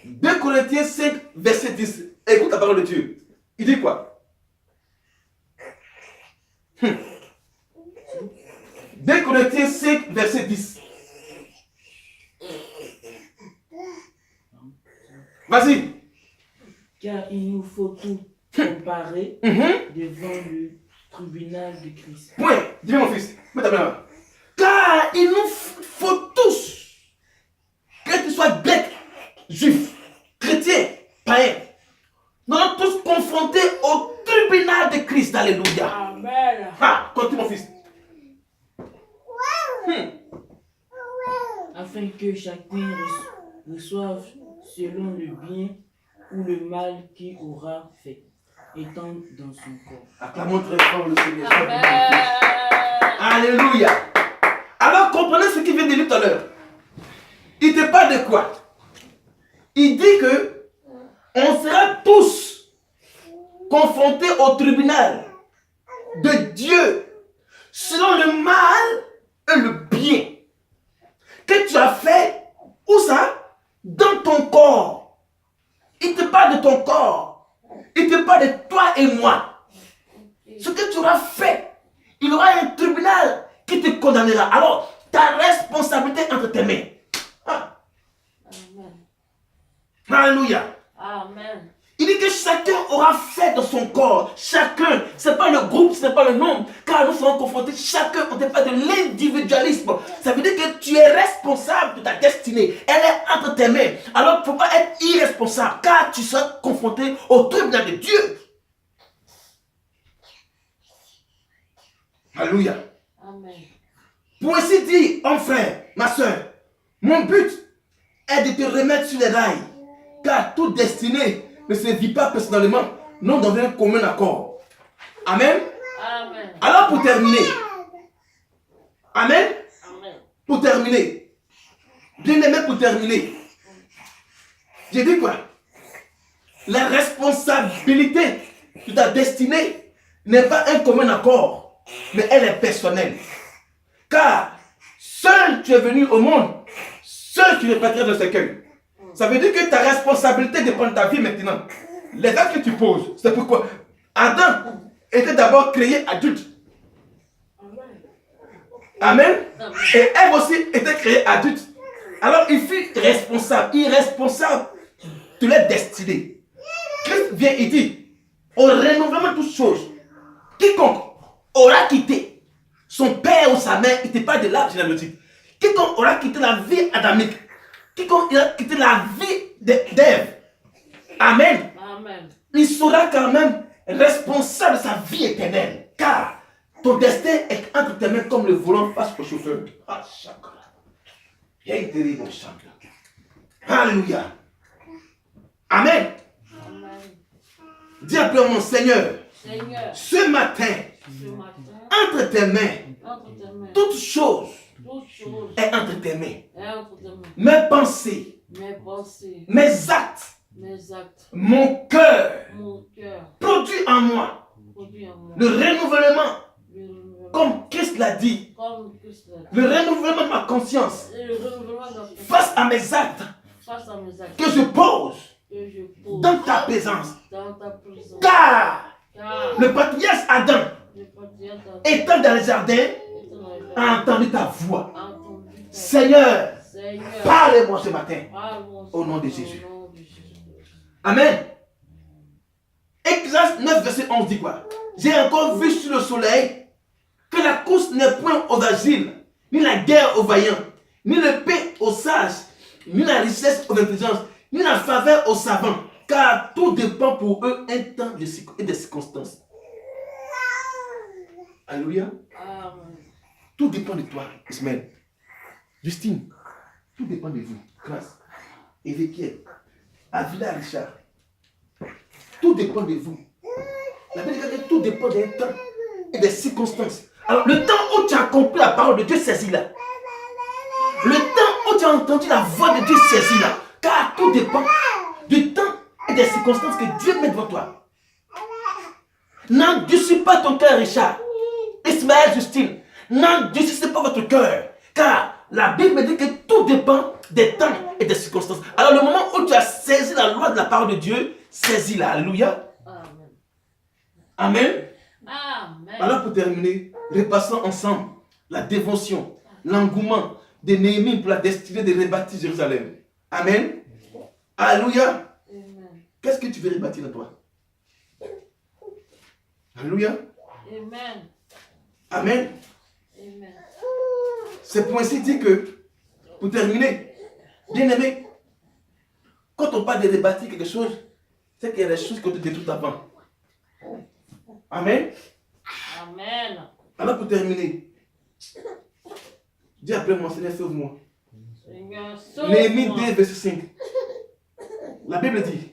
2 Corinthiens 5, verset 10. Écoute la parole de Dieu. Il dit quoi? 2 Corinthiens 5, verset 10. Vas-y. Car il nous faut tout comparer devant le tribunal de Christ. Point. Dis mon fils. Mets ta main là. Car il nous faut tous, que tu sois grec, juif, chrétien, païen, nous sommes tous confrontés au tribunal de Christ. Alléluia. Amen. Ah, continue mon fils. Afin que chacun reçoive selon le bien ou le mal qu'il aura fait, étant dans son corps. Acclamons très fort le Seigneur. Amen. Alléluia. Alors comprenez ce qu'il vient de dire tout à l'heure. Il te parle de quoi? Il dit que on sera tous confrontés au tribunal de Dieu selon le mal et le bien que tu as fait. Où ça? Dans ton corps. Il te parle de ton corps. Il te parle de toi et moi. Ce que tu auras fait, il y aura un tribunal qui te condamnera. Alors, ta responsabilité entre tes mains. Ah. Amen. Alléluia. Amen. Il dit que chacun aura fait dans son corps. Chacun. Ce n'est pas le groupe, ce n'est pas le nombre. Car nous serons confrontés. Chacun, on ne parle pas de l'individualisme. Ça veut dire que tu es responsable de ta destinée. Elle est entre tes mains. Alors, il ne faut pas être irresponsable. Car tu seras confronté au tribunal de Dieu. Alléluia. Amen. Pour ainsi dire, mon frère, ma soeur, mon but est de te remettre sur les rails. Car toute destinée ne se vit pas personnellement, non dans un commun accord. Amen. Amen. Alors pour terminer, Amen. Amen. Pour terminer, bien aimé, pour terminer, j'ai dit quoi? La responsabilité de ta destinée n'est pas un commun accord, mais elle est personnelle. Car seul tu es venu au monde, seul tu repartiras de ce cueil. Ça veut dire que ta responsabilité dépend de ta vie maintenant. Les actes que tu poses, c'est pourquoi Adam était d'abord créé adulte. Amen. Et Ève aussi était créée adulte. Alors il fut responsable, irresponsable de leur destinée. Christ vient et dit, au renouvellement de toutes choses, quiconque aura quitté son père ou sa mère, il n'était pas de l'arbre généalogique. Quiconque aura quitté la vie adamique, quiconque aura quitté la vie d'Ève, Amen. Amen. Il sera quand même responsable de sa vie éternelle. Car ton destin est entre tes mains comme le volant face au chauffeur. Ah, chakra. Alléluia. Amen. Amen. Dis après mon Seigneur, Seigneur, ce matin, ce matin, entre tes mains, entre tes mains, toute chose toute chose est entre tes mains. est entre tes mains. Mes pensées, Mes pensées, mes actes, mes actes, mon cœur, mon cœur, produit en moi produit en moi. le renouvellement, Le renouvellement, comme Christ l'a dit, comme Christ l'a dit. le renouvellement de ma conscience Et le renouvellement de face à mes actes face à mes actes que je pose que je pose dans ta présence. dans ta présence. Car Car le patriarche Adam, le patriarche étant dans le jardin, a a entendu ta voix. entendu ta Seigneur, Seigneur, parlez-moi ce matin. parle-moi Au nom de Jésus. au nom de Jésus. Amen. Exode 9, verset 11 dit quoi? J'ai encore vu sur le soleil que la course n'est point aux agiles, ni la guerre aux vaillants, ni le paix aux sages, ni la richesse aux intelligences, ni la faveur aux savants, car tout dépend pour eux un temps et des circonstances. Alléluia. Amen. Tout dépend de toi, Ismaël. Justine, tout dépend de vous. Grâce. Ézéchiel, Avila Richard. Tout dépend de vous. La Bible dit que tout dépend d'un temps et des circonstances. Alors, le temps où tu as compris la parole de Dieu, saisis-la. Le temps où tu as entendu la voix de Dieu, saisis-la. Car tout dépend du temps et des circonstances que Dieu met devant toi. N'endurcis pas ton cœur, Richard. Ismaël, Justine. N'endurcissez pas votre cœur. Car la Bible me dit que tout dépend des temps et des circonstances. Alors le moment où tu as saisi la loi de la parole de Dieu, saisis-la. Alléluia. Amen. Amen. Amen. Alors pour terminer, repassons ensemble la dévotion, l'engouement de Néhémie pour la destinée de rebâtir Jérusalem. Amen. Alléluia. Amen. Qu'est-ce que tu veux rebâtir en toi? Alléluia. Amen. Amen. Amen. C'est pour ainsi dire que, pour terminer, bien aimé, quand on parle de rebâtir quelque chose, c'est qu'il y a des choses qui ont été détruites avant. Amen. Amen. Alors pour terminer, dis après moi, Seigneur, sauve-moi. Seigneur, Néhémie sauve-moi. 2, verset 5. La Bible dit,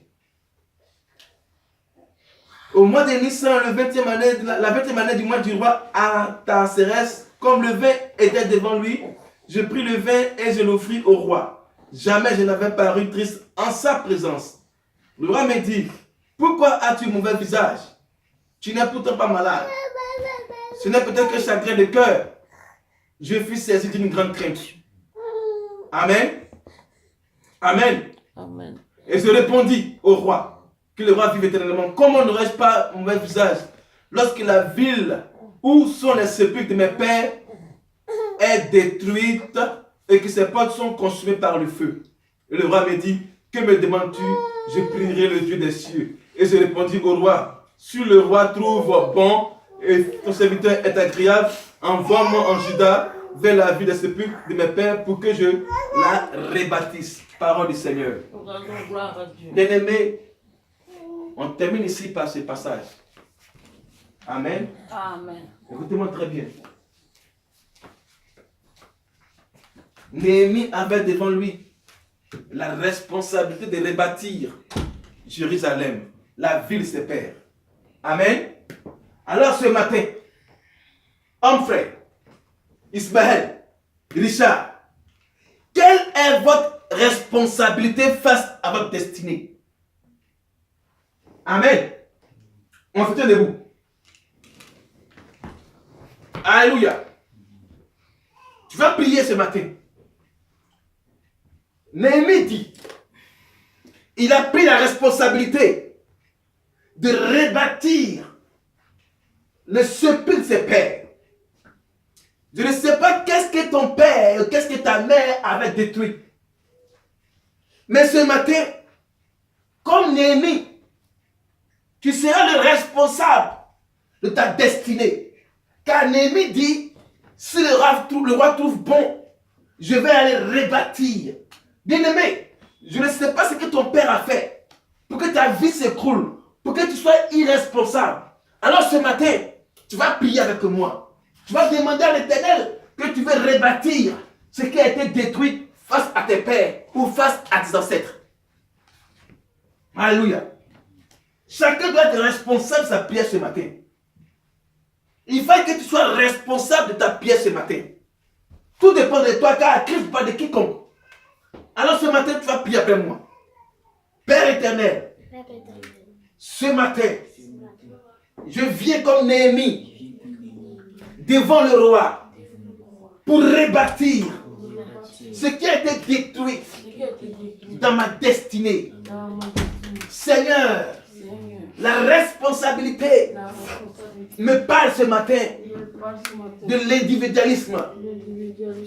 au mois de Nissan, la 20e année du mois du roi Artaxerxès, comme le vin était devant lui, je pris le vin et je l'offris au roi. Jamais je n'avais paru triste en sa présence. Le roi me dit, pourquoi as-tu mauvais visage? Tu n'es pourtant pas malade. Ce n'est peut-être que chagrin de cœur. Je fus saisi d'une grande crainte. Amen. Amen. Amen. Et je répondis au roi, que le roi vive éternellement. Comment n'aurais-je pas mon mauvais visage lorsque la ville où sont les sépulcres de mes pères est détruite et que ses portes sont consumées par le feu? Et le roi me dit, que me demandes-tu? Je prierai le Dieu des cieux. Et je répondis au roi, si le roi trouve bon et ton serviteur est agréable, envoie-moi en Juda vers la ville des sépulcres de mes pères pour que je la rebâtisse. Parole du Seigneur. Nous rendons gloire à Dieu. Bien-aimés, on termine ici par ce passage. Amen. Amen. Écoutez-moi très bien. Néhémie avait devant lui la responsabilité de rebâtir Jérusalem, la ville de ses pères. Amen. Alors ce matin, homme frère, Ismaël, Richard, quelle est votre responsabilité face à votre destinée? Amen. On se tient debout. Alléluia. Tu vas prier ce matin. Néhémie dit, il a pris la responsabilité de rebâtir le sépulcre de ses pères. Je ne sais pas qu'est-ce que ton père, qu'est-ce que ta mère avait détruit. Mais ce matin, comme Néhémie, tu seras le responsable de ta destinée. Car Néhémie dit, si le roi trouve bon, je vais aller rebâtir. Bien-aimé, je ne sais pas ce que ton père a fait pour que ta vie s'écroule, pour que tu sois irresponsable. Alors ce matin, tu vas prier avec moi. Tu vas demander à l'Éternel que tu veux rebâtir ce qui a été détruit face à tes pères ou face à tes ancêtres. Alléluia. Chacun doit être responsable de sa prière ce matin. Il faut que tu sois responsable de ta prière ce matin. Tout dépend de toi, car Christ pas de quiconque. Alors ce matin, tu vas prier après moi. Père éternel, ce matin, je viens comme Néhémie devant le roi pour rebâtir ce qui a été détruit dans ma destinée. Seigneur, la responsabilité me parle ce matin de l'individualisme.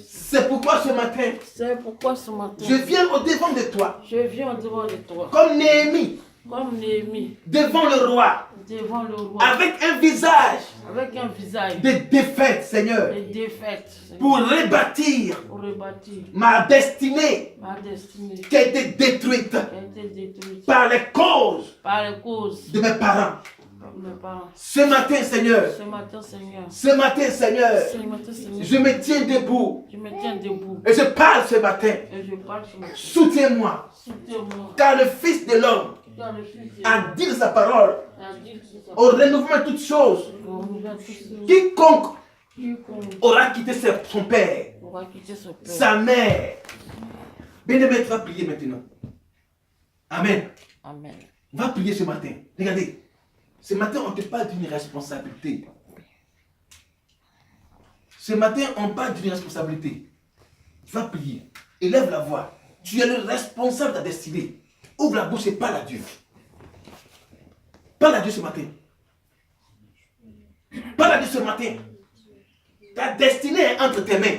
C'est pourquoi ce matin, je viens au devant de toi, Je viens devant de toi, comme Néhémie, comme Néhémie, devant le roi, devant le roi, avec un visage avec un visage de défaite, Seigneur, de défaite, pour rebâtir pour rebâtir ma destinée ma destinée qui a été détruite qui a été détruite par les causes par les causes de mes parents. de mes parents. Ce matin, Seigneur, Ce matin, Seigneur, ce matin, Seigneur, ce matin, Seigneur, je me tiens debout je me tiens debout et je parle ce matin. et je parle ce matin. Soutiens-moi, Soutiens-moi, car le Fils de l'homme car le Fils de a dit sa parole a dit que ça au renouvellement de toutes choses. Quiconque aura quitté son père, pourra quitter son père. sa mère. Bien-aimé, tu vas prier maintenant. Amen. Amen. On va prier ce matin. Regardez, ce matin, on te parle d'une responsabilité. Ce matin, on parle d'une responsabilité. Va prier. Élève la voix. Tu es le responsable de ta destinée. Ouvre la bouche et parle à Dieu. Parle à Dieu ce matin. Parle à Dieu ce matin. Ta destinée est entre tes mains.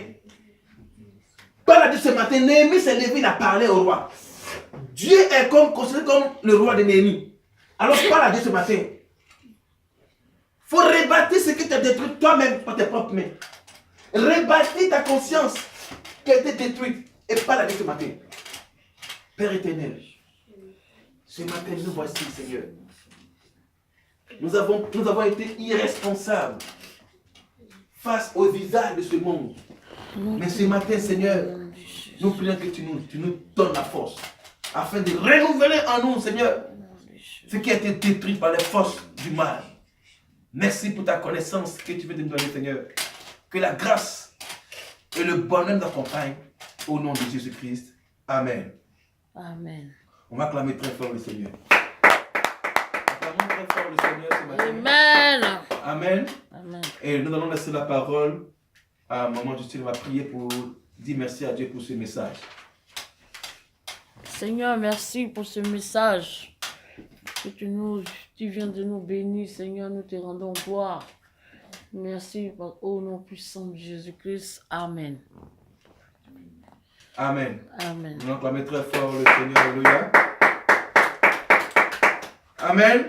Parle à Dieu ce matin. Néhémie s'est levé, il a parlé au roi. Dieu est considéré comme le roi de Néhémie. Alors parle à Dieu ce matin. Il faut rebâtir ce que tu as détruit toi-même par tes propres mains. Rebâtir ta conscience qui a été détruite. Et parle à Dieu ce matin. Père éternel, ce matin nous voici, Seigneur. Nous avons été irresponsables face au visage de ce monde. Mais ce matin, Seigneur, nous prions que tu nous donnes la force afin de renouveler en nous, Seigneur, ce qui a été détruit par les forces du mal. Merci pour ta connaissance que tu veux nous donner, Seigneur. Que la grâce et le bonheur nous accompagnent au nom de Jésus-Christ. Amen. Amen. On va acclamer très fort le Seigneur. Acclamons très fort le Seigneur ce matin. Amen. Amen. Amen. Et nous allons laisser la parole à Maman Justine. On va prier pour dire merci à Dieu pour ce message. Seigneur, merci pour ce message que tu viens de nous bénir. Seigneur, nous te rendons gloire. Merci au nom puissant de Jésus-Christ. Amen. Amen. Amen. Nous allons acclamer très fort le Seigneur. Alléluia. Amen.